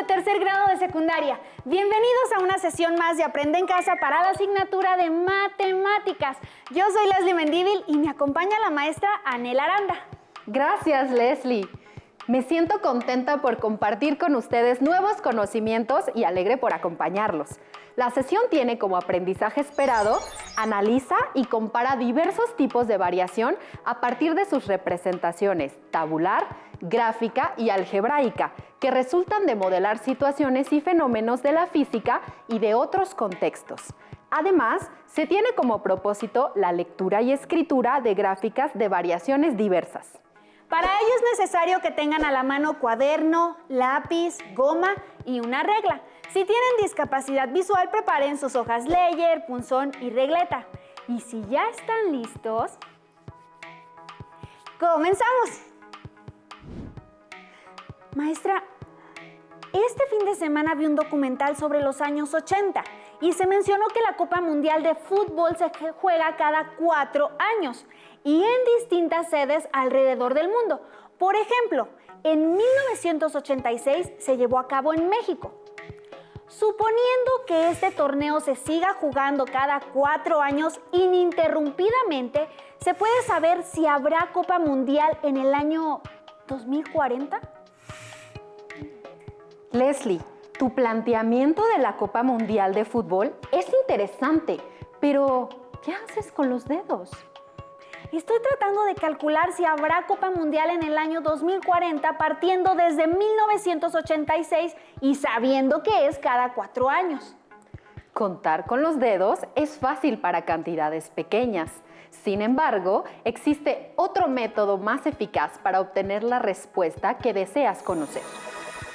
de tercer grado de secundaria. Bienvenidos a una sesión más de Aprende en Casa para la asignatura de Matemáticas. Yo soy Leslie Mendívil y me acompaña la maestra Anel Aranda. Gracias, Leslie. Me siento contenta por compartir con ustedes nuevos conocimientos y alegre por acompañarlos. La sesión tiene como aprendizaje esperado, analiza y compara diversos tipos de variación a partir de sus representaciones tabular, gráfica y algebraica, que resultan de modelar situaciones y fenómenos de la física y de otros contextos. Además, se tiene como propósito la lectura y escritura de gráficas de variaciones diversas. Para ello es necesario que tengan a la mano cuaderno, lápiz, goma y una regla. Si tienen discapacidad visual, preparen sus hojas Leyer, punzón y regleta. Y si ya están listos, ¡comenzamos! Maestra, este fin de semana vi un documental sobre los años 80 y se mencionó que la Copa Mundial de Fútbol se juega cada 4 años y en distintas sedes alrededor del mundo. Por ejemplo, en 1986 se llevó a cabo en México. Suponiendo que este torneo se siga jugando cada 4 años ininterrumpidamente, ¿se puede saber si habrá Copa Mundial en el año 2040? Leslie, tu planteamiento de la Copa Mundial de Fútbol es interesante, pero ¿qué haces con los dedos? Estoy tratando de calcular si habrá Copa Mundial en el año 2040 partiendo desde 1986 y sabiendo que es cada 4 años. Contar con los dedos es fácil para cantidades pequeñas. Sin embargo, existe otro método más eficaz para obtener la respuesta que deseas conocer.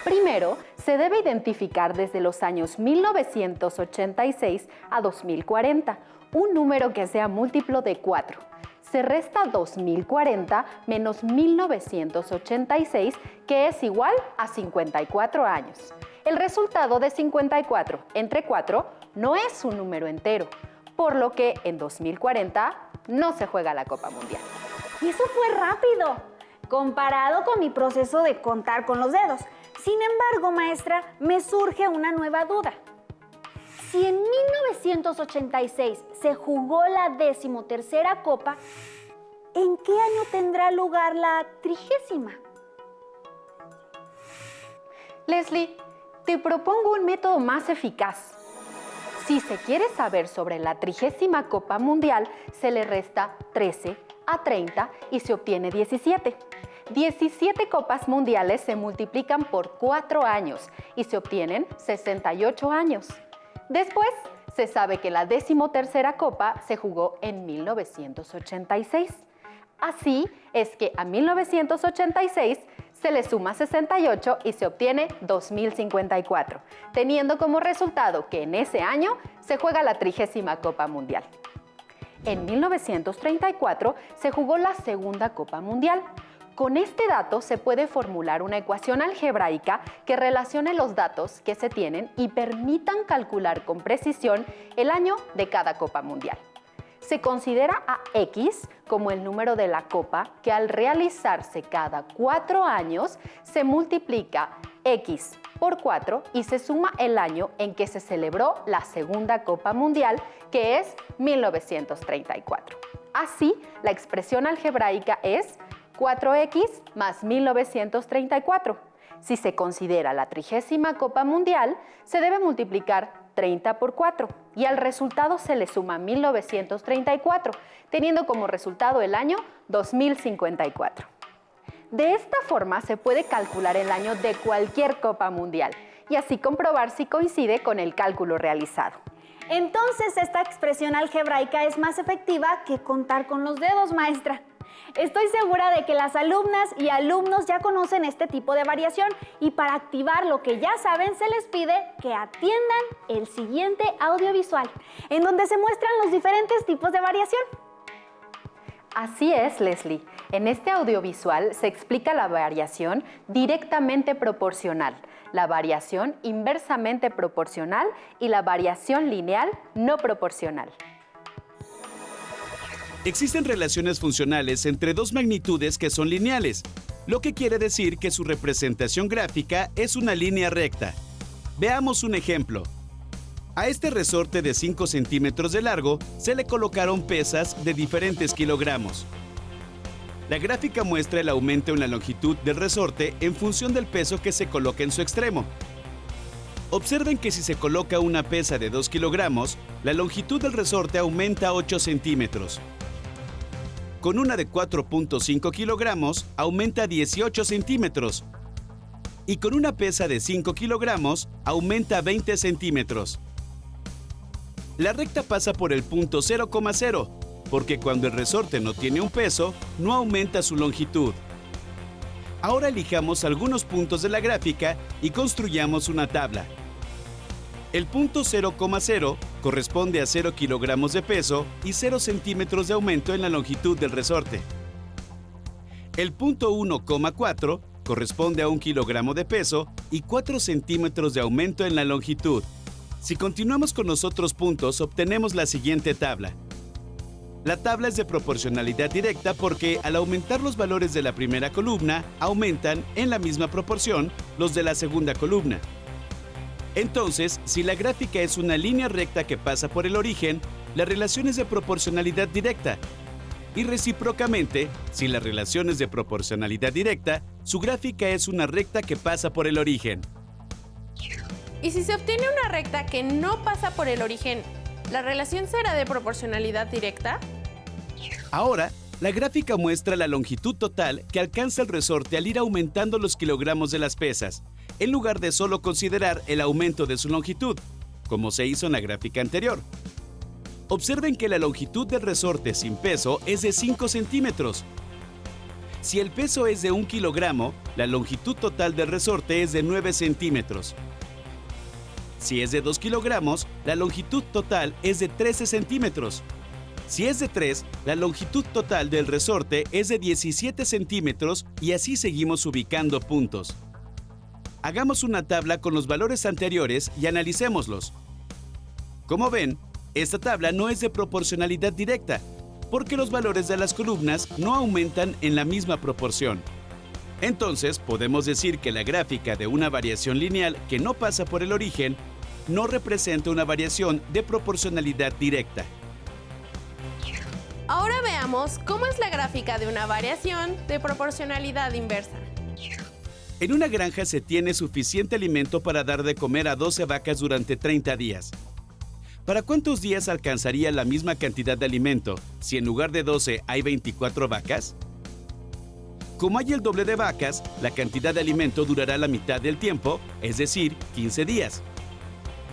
Primero, se debe identificar desde los años 1986 a 2040 un número que sea múltiplo de 4. Se resta 2040 menos 1986, que es igual a 54 años. El resultado de 54 entre 4 no es un número entero, por lo que en 2040 no se juega la Copa Mundial. Y eso fue rápido, comparado con mi proceso de contar con los dedos. Sin embargo, maestra, me surge una nueva duda. Si en 1986 se jugó la 13ª Copa, ¿en qué año tendrá lugar la 30ª? Leslie, te propongo un método más eficaz. Si se quiere saber sobre la 30ª Copa Mundial, se le resta 13 a 30 y se obtiene 17. 17 copas mundiales se multiplican por 4 años y se obtienen 68 años. Después, se sabe que la 13ª Copa se jugó en 1986. Así es que a 1986 se le suma 68 y se obtiene 2054, teniendo como resultado que en ese año se juega la 30ª Copa Mundial. En 1934 se jugó la Segunda Copa Mundial. Con este dato se puede formular una ecuación algebraica que relacione los datos que se tienen y permitan calcular con precisión el año de cada Copa Mundial. Se considera a X como el número de la copa que al realizarse cada 4 años se multiplica X por 4 y se suma el año en que se celebró la Segunda Copa Mundial, que es 1934. Así, la expresión algebraica es 4X más 1934. Si se considera la 30ª Copa Mundial, se debe multiplicar 30 por 4 y al resultado se le suma 1934, teniendo como resultado el año 2054. De esta forma se puede calcular el año de cualquier Copa Mundial y así comprobar si coincide con el cálculo realizado. Entonces, esta expresión algebraica es más efectiva que contar con los dedos, maestra. Estoy segura de que las alumnas y alumnos ya conocen este tipo de variación y para activar lo que ya saben se les pide que atiendan el siguiente audiovisual, en donde se muestran los diferentes tipos de variación. Así es, Leslie. En este audiovisual se explica la variación directamente proporcional, la variación inversamente proporcional y la variación lineal no proporcional. Existen relaciones funcionales entre dos magnitudes que son lineales. lo que quiere decir que su representación gráfica es una línea recta. Veamos un ejemplo. A este resorte de 5 centímetros de largo se le colocaron pesas de diferentes kilogramos. La gráfica muestra el aumento en la longitud del resorte en función del peso que se coloca en su extremo. Observen que si se coloca una pesa de 2 kilogramos, la longitud del resorte aumenta 8 centímetros. Con una de 4.5 kilogramos, aumenta 18 centímetros. Y con una pesa de 5 kilogramos, aumenta 20 centímetros. La recta pasa por el punto 0,0, porque cuando el resorte no tiene un peso, no aumenta su longitud. Ahora elijamos algunos puntos de la gráfica y construyamos una tabla. El punto 0,0 corresponde a 0 kilogramos de peso y 0 centímetros de aumento en la longitud del resorte. El punto 1,4 corresponde a 1 kilogramo de peso y 4 centímetros de aumento en la longitud. Si continuamos con los otros puntos, obtenemos la siguiente tabla. La tabla es de proporcionalidad directa porque al aumentar los valores de la primera columna, aumentan en la misma proporción los de la segunda columna. Entonces, si la gráfica es una línea recta que pasa por el origen, la relación es de proporcionalidad directa. Y recíprocamente, si la relación es de proporcionalidad directa, su gráfica es una recta que pasa por el origen. Y si se obtiene una recta que no pasa por el origen, ¿la relación será de proporcionalidad directa? Ahora, la gráfica muestra la longitud total que alcanza el resorte al ir aumentando los kilogramos de las pesas, en lugar de solo considerar el aumento de su longitud, como se hizo en la gráfica anterior. Observen que la longitud del resorte sin peso es de 5 centímetros. Si el peso es de 1 kilogramo, la longitud total del resorte es de 9 centímetros. Si es de 2 kilogramos, la longitud total es de 13 centímetros. Si es de 3, la longitud total del resorte es de 17 centímetros y así seguimos ubicando puntos. Hagamos una tabla con los valores anteriores y analicémoslos. Como ven, esta tabla no es de proporcionalidad directa, porque los valores de las columnas no aumentan en la misma proporción. Entonces, podemos decir que la gráfica de una variación lineal que no pasa por el origen no representa una variación de proporcionalidad directa. Ahora veamos cómo es la gráfica de una variación de proporcionalidad inversa. En una granja se tiene suficiente alimento para dar de comer a 12 vacas durante 30 días. ¿Para cuántos días alcanzaría la misma cantidad de alimento si en lugar de 12 hay 24 vacas? Como hay el doble de vacas, la cantidad de alimento durará la mitad del tiempo, es decir, 15 días.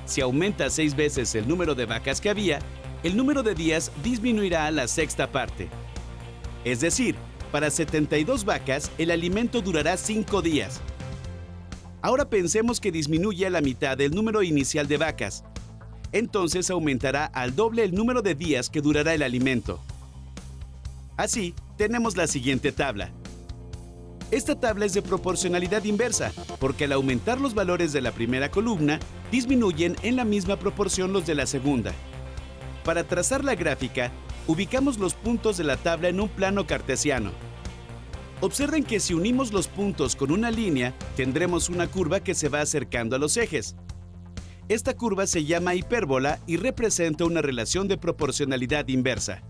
Si aumenta 6 veces el número de vacas que había, el número de días disminuirá a la sexta parte. Es decir, para 72 vacas, el alimento durará 5 días. Ahora pensemos que disminuye a la mitad el número inicial de vacas. Entonces aumentará al doble el número de días que durará el alimento. Así, tenemos la siguiente tabla. Esta tabla es de proporcionalidad inversa, porque al aumentar los valores de la primera columna, disminuyen en la misma proporción los de la segunda. Para trazar la gráfica, ubicamos los puntos de la tabla en un plano cartesiano. Observen que si unimos los puntos con una línea, tendremos una curva que se va acercando a los ejes. Esta curva se llama hipérbola y representa una relación de proporcionalidad inversa.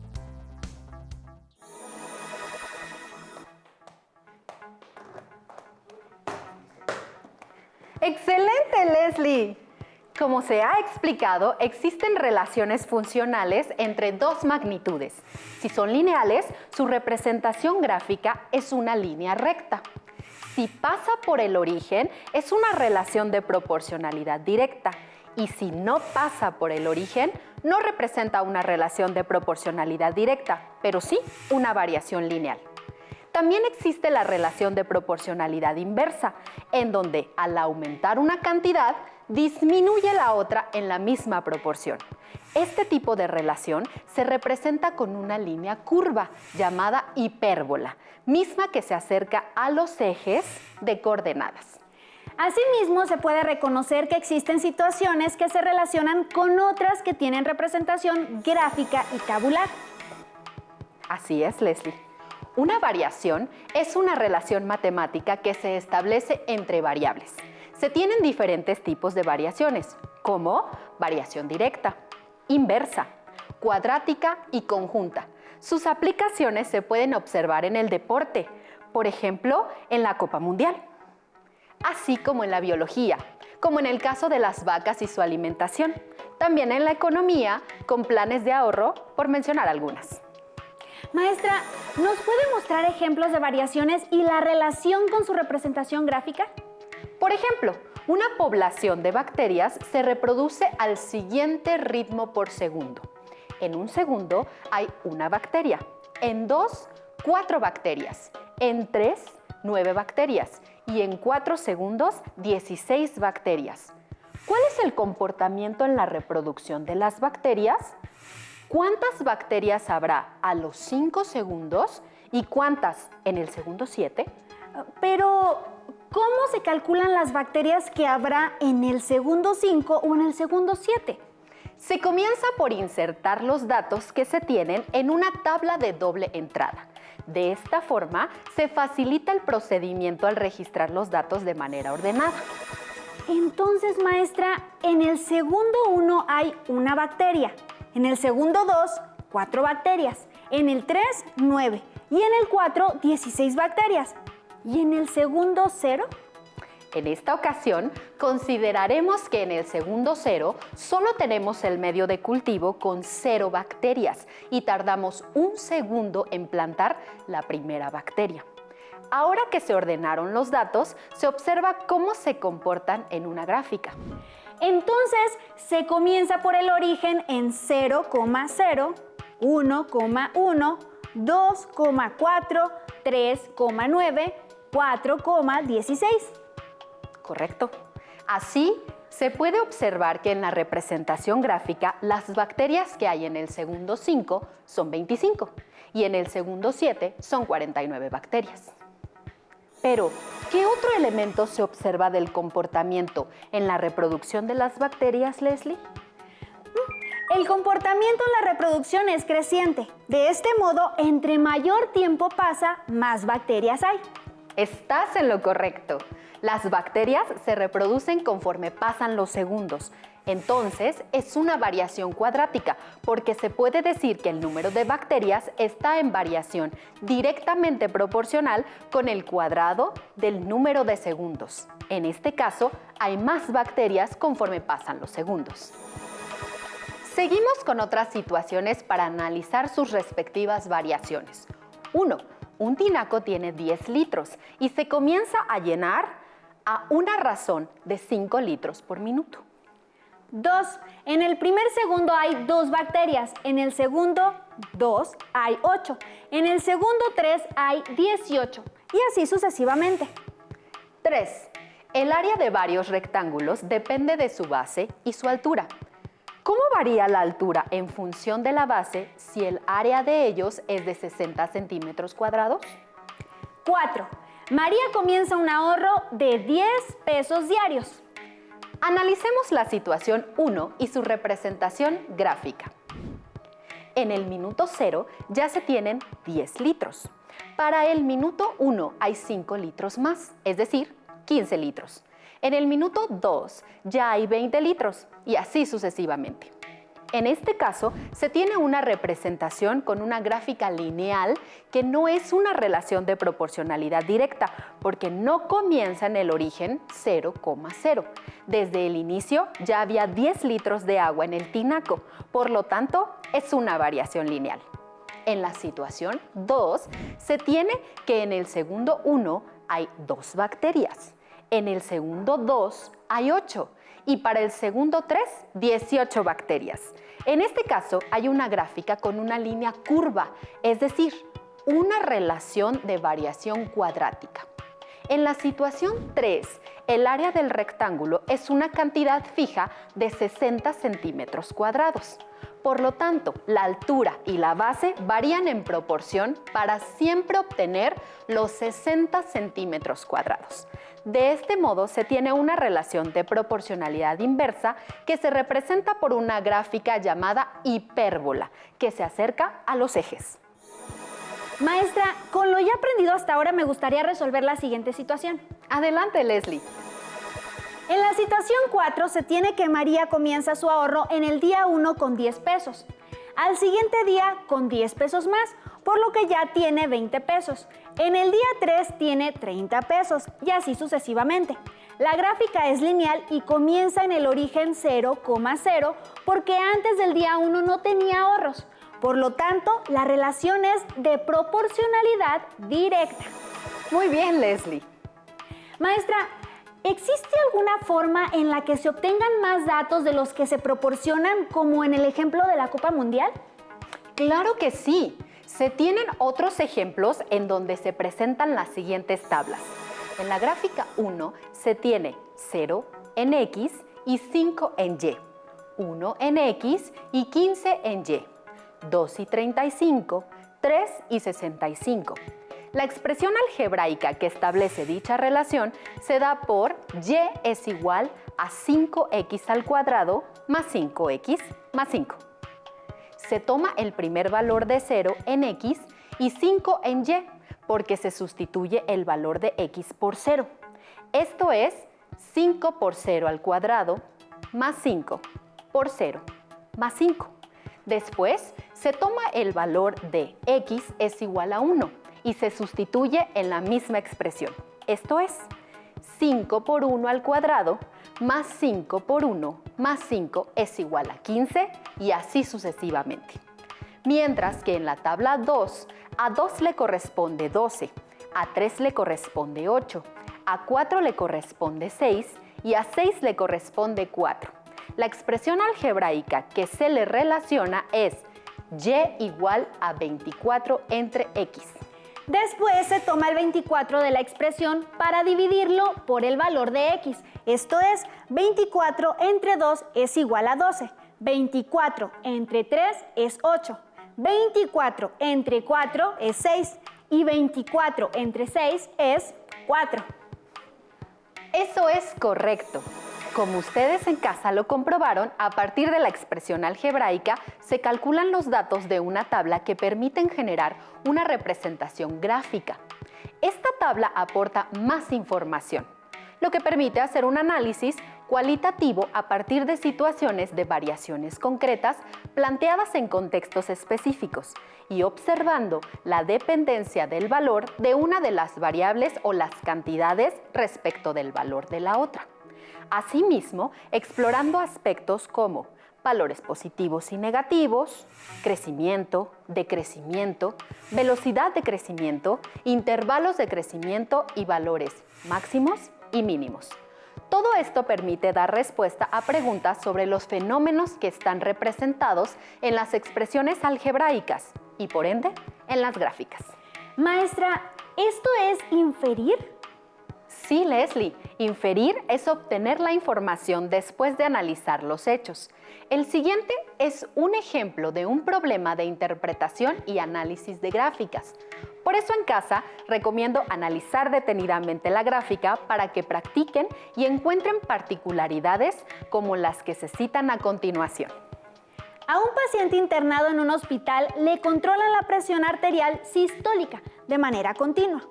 ¡Excelente, Leslie! Como se ha explicado, existen relaciones funcionales entre dos magnitudes. Si son lineales, su representación gráfica es una línea recta. Si pasa por el origen, es una relación de proporcionalidad directa. Y si no pasa por el origen, no representa una relación de proporcionalidad directa, pero sí una variación lineal. También existe la relación de proporcionalidad inversa, en donde al aumentar una cantidad, disminuye la otra en la misma proporción. Este tipo de relación se representa con una línea curva llamada hipérbola, misma que se acerca a los ejes de coordenadas. Asimismo, se puede reconocer que existen situaciones que se relacionan con otras que tienen representación gráfica y tabular. Así es, Leslie. Una variación es una relación matemática que se establece entre variables. Se tienen diferentes tipos de variaciones, como variación directa, inversa, cuadrática y conjunta. Sus aplicaciones se pueden observar en el deporte, por ejemplo, en la Copa Mundial, así como en la biología, como en el caso de las vacas y su alimentación, también en la economía, con planes de ahorro, por mencionar algunas. Maestra, ¿nos puede mostrar ejemplos de variaciones y la relación con su representación gráfica? Por ejemplo, una población de bacterias se reproduce al siguiente ritmo por segundo. En un segundo hay una bacteria, en 2, 4 bacterias, en 3, 9 bacterias y en 4 segundos, 16 bacterias. ¿Cuál es el comportamiento en la reproducción de las bacterias? ¿Cuántas bacterias habrá a los 5 segundos y cuántas en el segundo 7? Pero, ¿cómo se calculan las bacterias que habrá en el segundo 5 o en el segundo 7? Se comienza por insertar los datos que se tienen en una tabla de doble entrada. De esta forma, se facilita el procedimiento al registrar los datos de manera ordenada. Entonces, maestra, en el segundo 1 hay una bacteria, en el segundo 2, 4 bacterias, en el 3, 9 y en el 4, 16 bacterias. ¿Y en el segundo 0? En esta ocasión, consideraremos que en el segundo 0 solo tenemos el medio de cultivo con 0 bacterias y tardamos 1 segundo en plantar la primera bacteria. Ahora que se ordenaron los datos, se observa cómo se comportan en una gráfica. Entonces, se comienza por el origen en 0,0, 1,1, 2,4, 3,9, 4,16. Correcto. Así, se puede observar que en la representación gráfica las bacterias que hay en el segundo 5 son 25 y en el segundo 7 son 49 bacterias. Pero, ¿qué otro elemento se observa del comportamiento en la reproducción de las bacterias, Leslie? El comportamiento en la reproducción es creciente. De este modo, entre mayor tiempo pasa, más bacterias hay. Estás en lo correcto. Las bacterias se reproducen conforme pasan los segundos. Entonces, es una variación cuadrática, porque se puede decir que el número de bacterias está en variación directamente proporcional con el cuadrado del número de segundos. En este caso, hay más bacterias conforme pasan los segundos. Seguimos con otras situaciones para analizar sus respectivas variaciones. 1. Un tinaco tiene 10 litros y se comienza a llenar a una razón de 5 litros por minuto. 2. En el primer segundo hay 2 bacterias, en el segundo 2 hay 8, en el segundo 3 hay 18 y así sucesivamente. 3. El área de varios rectángulos depende de su base y su altura. ¿Cómo varía la altura en función de la base si el área de ellos es de 60 centímetros cuadrados? 4. María comienza un ahorro de 10 pesos diarios. Analicemos la situación 1 y su representación gráfica. En el minuto 0 ya se tienen 10 litros. Para el minuto 1 hay 5 litros más, es decir, 15 litros. En el minuto 2 ya hay 20 litros y así sucesivamente. En este caso, se tiene una representación con una gráfica lineal que no es una relación de proporcionalidad directa, porque no comienza en el origen 0,0. Desde el inicio ya había 10 litros de agua en el tinaco, por lo tanto, es una variación lineal. En la situación 2, se tiene que en el segundo 1 hay 2 bacterias, en el segundo 2 hay 8 y para el segundo 3, 18 bacterias. En este caso, hay una gráfica con una línea curva, es decir, una relación de variación cuadrática. En la situación 3, el área del rectángulo es una cantidad fija de 60 centímetros cuadrados. Por lo tanto, la altura y la base varían en proporción para siempre obtener los 60 centímetros cuadrados. De este modo, se tiene una relación de proporcionalidad inversa que se representa por una gráfica llamada hipérbola, que se acerca a los ejes. Maestra, con lo ya aprendido hasta ahora me gustaría resolver la siguiente situación. Adelante, Leslie. En la situación 4 se tiene que María comienza su ahorro en el día 1 con 10 pesos. Al siguiente día con 10 pesos más, por lo que ya tiene 20 pesos. En el día 3 tiene 30 pesos y así sucesivamente. La gráfica es lineal y comienza en el origen 0,0 porque antes del día 1 no tenía ahorros. Por lo tanto, la relación es de proporcionalidad directa. Muy bien, Leslie. Maestra, ¿existe alguna forma en la que se obtengan más datos de los que se proporcionan, como en el ejemplo de la Copa Mundial? Claro que sí. Se tienen otros ejemplos en donde se presentan las siguientes tablas. En la gráfica 1 se tiene 0 en X y 5 en Y, 1 en X y 15 en Y, 2 y 35, 3 y 65. La expresión algebraica que establece dicha relación se da por y es igual a 5x al cuadrado más 5x más 5. Se toma el primer valor de 0 en x y 5 en y, porque se sustituye el valor de x por 0. Esto es 5 por 0 al cuadrado más 5 por 0 más 5. Después se toma el valor de x es igual a 1 y se sustituye en la misma expresión. Esto es 5 por 1 al cuadrado más 5 por 1 más 5 es igual a 15 y así sucesivamente. Mientras que en la tabla 2, a 2 le corresponde 12, a 3 le corresponde 8, a 4 le corresponde 6 y a 6 le corresponde 4. La expresión algebraica que se le relaciona es y igual a 24 entre x. Después se toma el 24 de la expresión para dividirlo por el valor de x. Esto es, 24 entre 2 es igual a 12, 24 entre 3 es 8, 24 entre 4 es 6 y 24 entre 6 es 4. Eso es correcto. Como ustedes en casa lo comprobaron, a partir de la expresión algebraica se calculan los datos de una tabla que permiten generar una representación gráfica. Esta tabla aporta más información, lo que permite hacer un análisis cualitativo a partir de situaciones de variaciones concretas planteadas en contextos específicos y observando la dependencia del valor de una de las variables o las cantidades respecto del valor de la otra. Asimismo, explorando aspectos como valores positivos y negativos, crecimiento, decrecimiento, velocidad de crecimiento, intervalos de crecimiento y valores máximos y mínimos. Todo esto permite dar respuesta a preguntas sobre los fenómenos que están representados en las expresiones algebraicas y, por ende, en las gráficas. Maestra, ¿esto es inferir? Sí, Leslie, inferir es obtener la información después de analizar los hechos. El siguiente es un ejemplo de un problema de interpretación y análisis de gráficas. Por eso en casa recomiendo analizar detenidamente la gráfica para que practiquen y encuentren particularidades como las que se citan a continuación. A un paciente internado en un hospital le controlan la presión arterial sistólica de manera continua.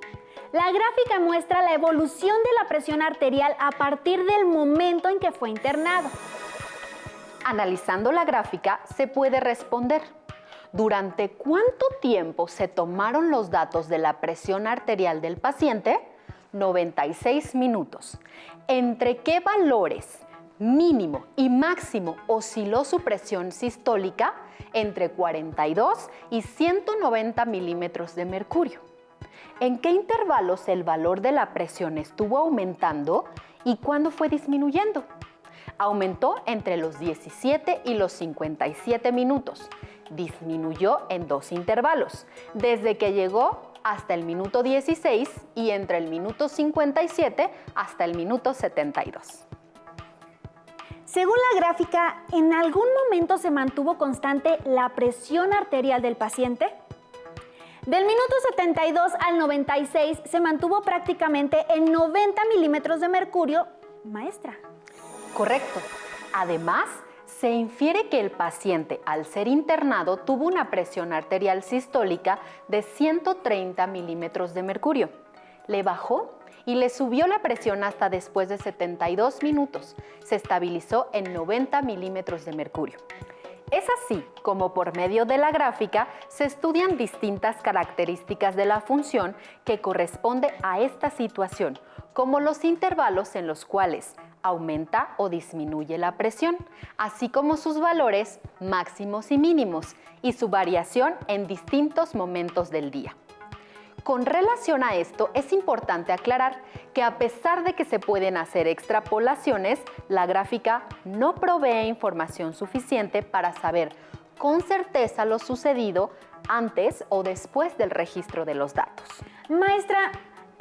La gráfica muestra la evolución de la presión arterial a partir del momento en que fue internado. Analizando la gráfica se puede responder: ¿durante cuánto tiempo se tomaron los datos de la presión arterial del paciente? 96 minutos. ¿Entre qué valores mínimo y máximo osciló su presión sistólica? Entre 42 y 190 milímetros de mercurio. ¿En qué intervalos el valor de la presión estuvo aumentando y cuándo fue disminuyendo? Aumentó entre los 17 y los 57 minutos. Disminuyó en 2 intervalos, desde que llegó hasta el minuto 16 y entre el minuto 57 hasta el minuto 72. Según la gráfica, ¿en algún momento se mantuvo constante la presión arterial del paciente? Del minuto 72 al 96 se mantuvo prácticamente en 90 milímetros de mercurio, maestra. Correcto. Además, Se infiere que el paciente, al ser internado, tuvo una presión arterial sistólica de 130 milímetros de mercurio. Le bajó y le subió la presión hasta después de 72 minutos. Se estabilizó en 90 milímetros de mercurio. Es así como por medio de la gráfica se estudian distintas características de la función que corresponde a esta situación, como los intervalos en los cuales aumenta o disminuye la presión, así como sus valores máximos y mínimos y su variación en distintos momentos del día. Con relación a esto, es importante aclarar que a pesar de que se pueden hacer extrapolaciones, la gráfica no provee información suficiente para saber con certeza lo sucedido antes o después del registro de los datos. Maestra,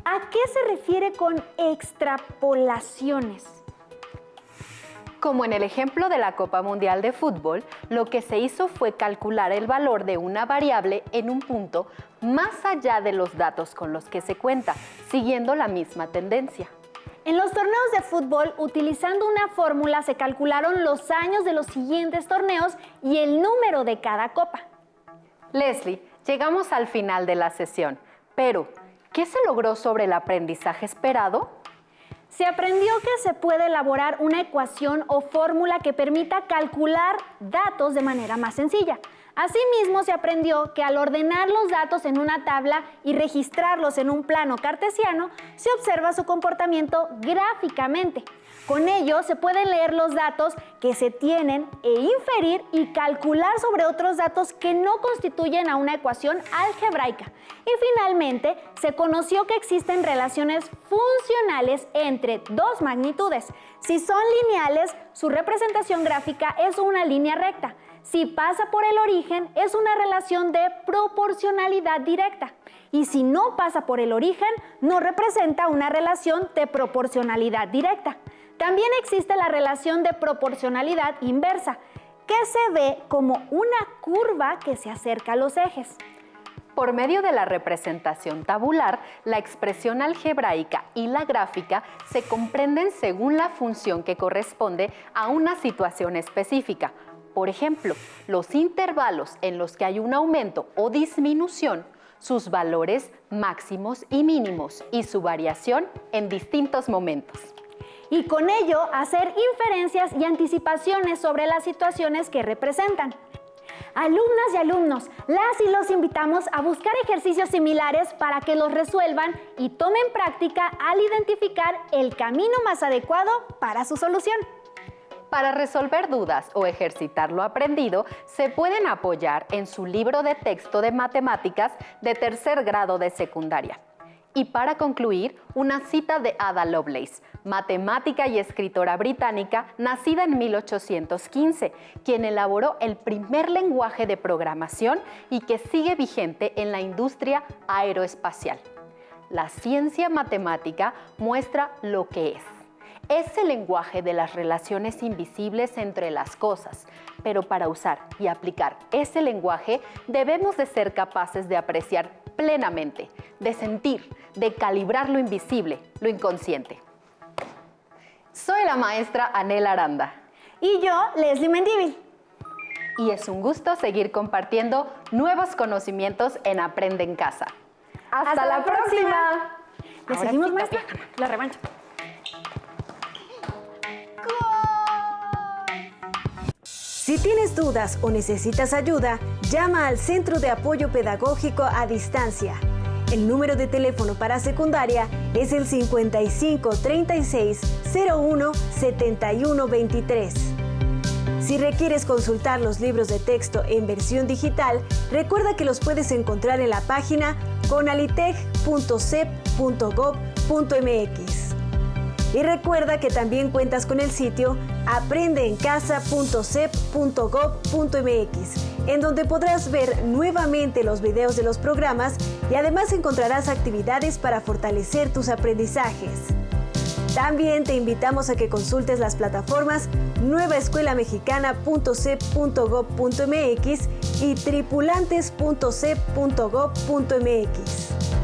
¿a qué se refiere con extrapolaciones? Como en el ejemplo de la Copa Mundial de Fútbol, lo que se hizo fue calcular el valor de una variable en un punto más allá de los datos con los que se cuenta, siguiendo la misma tendencia. En los torneos de fútbol, utilizando una fórmula, se calcularon los años de los siguientes torneos y el número de cada copa. Leslie, llegamos al final de la sesión, pero ¿qué se logró sobre el aprendizaje esperado? Se aprendió que se puede elaborar una ecuación o fórmula que permita calcular datos de manera más sencilla. Asimismo, se aprendió que al ordenar los datos en una tabla y registrarlos en un plano cartesiano, se observa su comportamiento gráficamente. Con ello, se pueden leer los datos que se tienen e inferir y calcular sobre otros datos que no constituyen a una ecuación algebraica. Y finalmente, se conoció que existen relaciones funcionales entre dos magnitudes. Si son lineales, su representación gráfica es una línea recta. Si pasa por el origen, es una relación de proporcionalidad directa. Y si no pasa por el origen, no representa una relación de proporcionalidad directa. También existe la relación de proporcionalidad inversa, que se ve como una curva que se acerca a los ejes. Por medio de la representación tabular, la expresión algebraica y la gráfica se comprenden según la función que corresponde a una situación específica. Por ejemplo, los intervalos en los que hay un aumento o disminución, sus valores máximos y mínimos y su variación en distintos momentos. Y con ello hacer inferencias y anticipaciones sobre las situaciones que representan. Alumnas y alumnos, las y los invitamos a buscar ejercicios similares para que los resuelvan y tomen práctica al identificar el camino más adecuado para su solución. Para resolver dudas o ejercitar lo aprendido, se pueden apoyar en su libro de texto de matemáticas de tercer grado de secundaria. Y para concluir, una cita de Ada Lovelace, matemática y escritora británica, nacida en 1815, quien elaboró el primer lenguaje de programación y que sigue vigente en la industria aeroespacial. La ciencia matemática muestra lo que es. Es el lenguaje de las relaciones invisibles entre las cosas, pero para usar y aplicar ese lenguaje debemos de ser capaces de apreciar plenamente, de sentir, de calibrar lo invisible, lo inconsciente. Soy la maestra Anel Aranda. Y yo, Leslie Mendívil. Y es un gusto seguir compartiendo nuevos conocimientos en Aprende en Casa. ¡Hasta la próxima! ¿Le seguimos, maestra? La revancha. Si tienes dudas o necesitas ayuda, llama al Centro de Apoyo Pedagógico a Distancia. El número de teléfono para secundaria es el 55 36 01 71 23. Si requieres consultar los libros de texto en versión digital, recuerda que los puedes encontrar en la página conalitech.cep.gov.mx. Y recuerda que también cuentas con el sitio aprendeencasa.cep.gov.mx, en donde podrás ver nuevamente los videos de los programas y además encontrarás actividades para fortalecer tus aprendizajes. También te invitamos a que consultes las plataformas nuevaescuelamexicana.cep.gov.mx y tripulantes.cep.gov.mx.